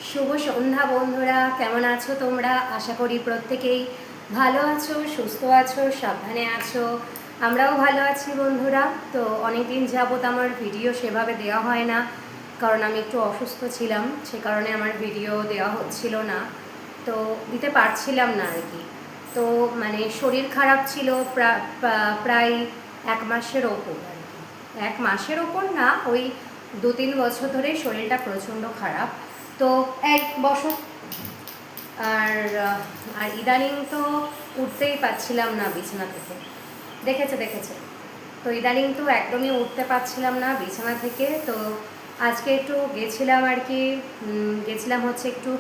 শুভ সন্ধ্যা বন্ধুরা, কেমন আছো তোমরা? আশা করি প্রত্যেকেই ভালো আছো, সুস্থ আছো, সাবধানে আছো। আমরাও ভালো আছি বন্ধুরা। তো অনেক দিন যাবত আমার ভিডিও সেভাবে দেওয়া হয় না, কারণ আমি একটু অসুস্থ ছিলাম, সে কারণে আমার ভিডিও দেওয়া হচ্ছিল না, তো দিতে পারছিলাম না আর কি। তো মানে শরীর খারাপ ছিল প্রায় 1 মাসের ওপর আর কি। 1 মাসের ওপর না, ওই 2-3 বছর ধরে শরীরটা প্রচণ্ড খারাপ। তো 1 বছর আর আর ইদানিং তো উঠতেই পারছিলাম না বিছানা থেকে। দেখেছে। তো ইদানিং তো একদমই উঠতে পারছিলাম না বিছানা থেকে। তো আজকে একটু গেছিলাম আর কি, গেছিলাম হচ্ছে একটু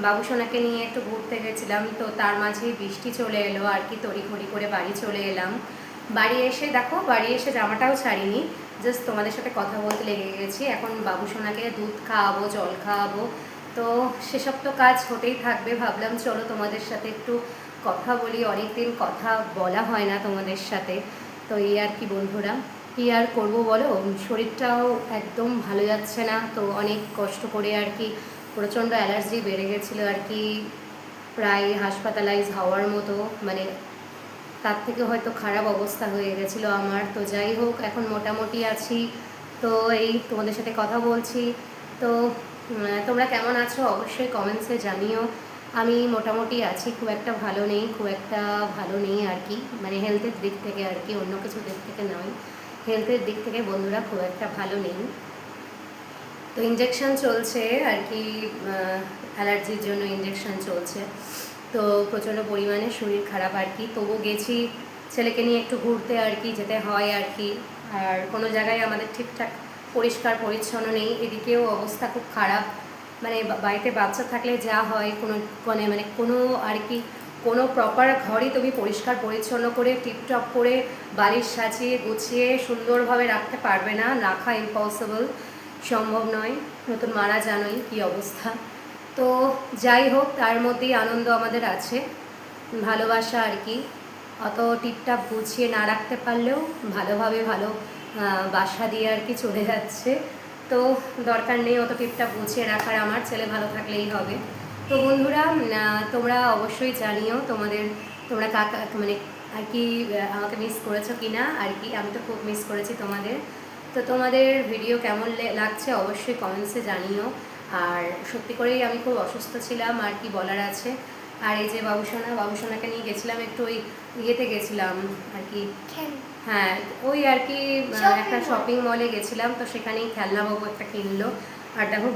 বাবুসোনাকে নিয়ে একটু ঘুরতে গেছিলাম। তো তার মাঝেই বৃষ্টি চলে এলো আর কি, তড়িঘড়ি করে বাড়ি চলে এলাম। বাড়ি এসে জামাটাও ছাড়িনি, জাস্ট তোমাদের সাথে কথা বলতে লেগে গেছি। এখন বাবুসোনাকে দুধ খাওয়াবো, জল খাওয়াবো, তো সেসব তো কাজ হতেই থাকবে। ভাবলাম চলো তোমাদের সাথে একটু কথা বলি, অনেক দিন কথা বলা হয় না তোমাদের সাথে। তো এই আর কি বন্ধুরা, কী আর করবো বলো, শরীরটাও একদম ভালো যাচ্ছে না। তো অনেক কষ্ট করে আর কি, প্রচণ্ড অ্যালার্জি বেড়ে গেছিলো আর কি, প্রায় হাসপাতালাইজ হওয়ার মতো, মানে তার থেকে হয়তো খারাপ অবস্থা হয়ে গেছিলো আমার। তো যাই হোক, এখন মোটামুটি আছি। তো এই তোমাদের সাথে কথা বলছি। তো তোমরা কেমন আছো অবশ্যই কমেন্টসে জানিও। আমি মোটামুটি আছি, খুব একটা ভালো নেই আর কি, মানে হেলথের দিক থেকে আর কি, অন্য কিছু দিক থেকে নয়, হেলথের দিক থেকে বন্ধুরা খুব একটা ভালো নেই। তো ইঞ্জেকশন চলছে আর কি, অ্যালার্জির জন্য ইঞ্জেকশন চলছে। তো প্রচণ্ড পরিমাণে শরীর খারাপ আর কি। তবু গেছি ছেলেকে নিয়ে একটু ঘুরতে আর কি, যেতে হয় আর কি। আর কোনো জায়গায় আমাদের ঠিকঠাক পরিষ্কার পরিচ্ছন্ন নেই, এদিকেও অবস্থা খুব খারাপ। মানে বাড়িতে বাচ্চা থাকলে যা হয়, কোনো আর কি, কোনো প্রপার ঘরই তুমি পরিষ্কার পরিচ্ছন্ন করে টিপটপ করে বালিশ সাজিয়ে গুছিয়ে সুন্দরভাবে রাখতে পারবে না, রাখা ইম্পসিবল, সম্ভব নয়। নতুন মারা জানোই কী অবস্থা। তো যাই হোক, তার মধ্যেই আনন্দ আমাদের আছে, ভালোবাসা আর কি। অত টিপটাপ গুছিয়ে না রাখতে পারলেও ভালো বাসা দিয়ে আর কি চলে যাচ্ছে। তো দরকার নেই অত টিপটাপ গুছিয়ে রাখার, আমার ছেলে ভালো থাকলেই হবে। তো বন্ধুরা, তোমরা অবশ্যই জানিও তোমরা কাকা মানে আর কি আমাকে মিস করেছো কি না আর কি। আমি তো খুব মিস করেছি তোমাদের। তো তোমাদের ভিডিও কেমন লাগছে অবশ্যই কমেন্টসে জানিও। আর সত্যি করেই আমি খুব অসুস্থ ছিলাম আর কি, বলার আছে। আর এই যে বাবুসোনাকে নিয়ে গেছিলাম একটু, ওই ইয়েতে গেছিলাম আর কি, হ্যাঁ ওই আর কি, একটা শপিং মলে গেছিলাম। তো সেখানেই খেলনা বাবু একটা কিনলো। আর দেখো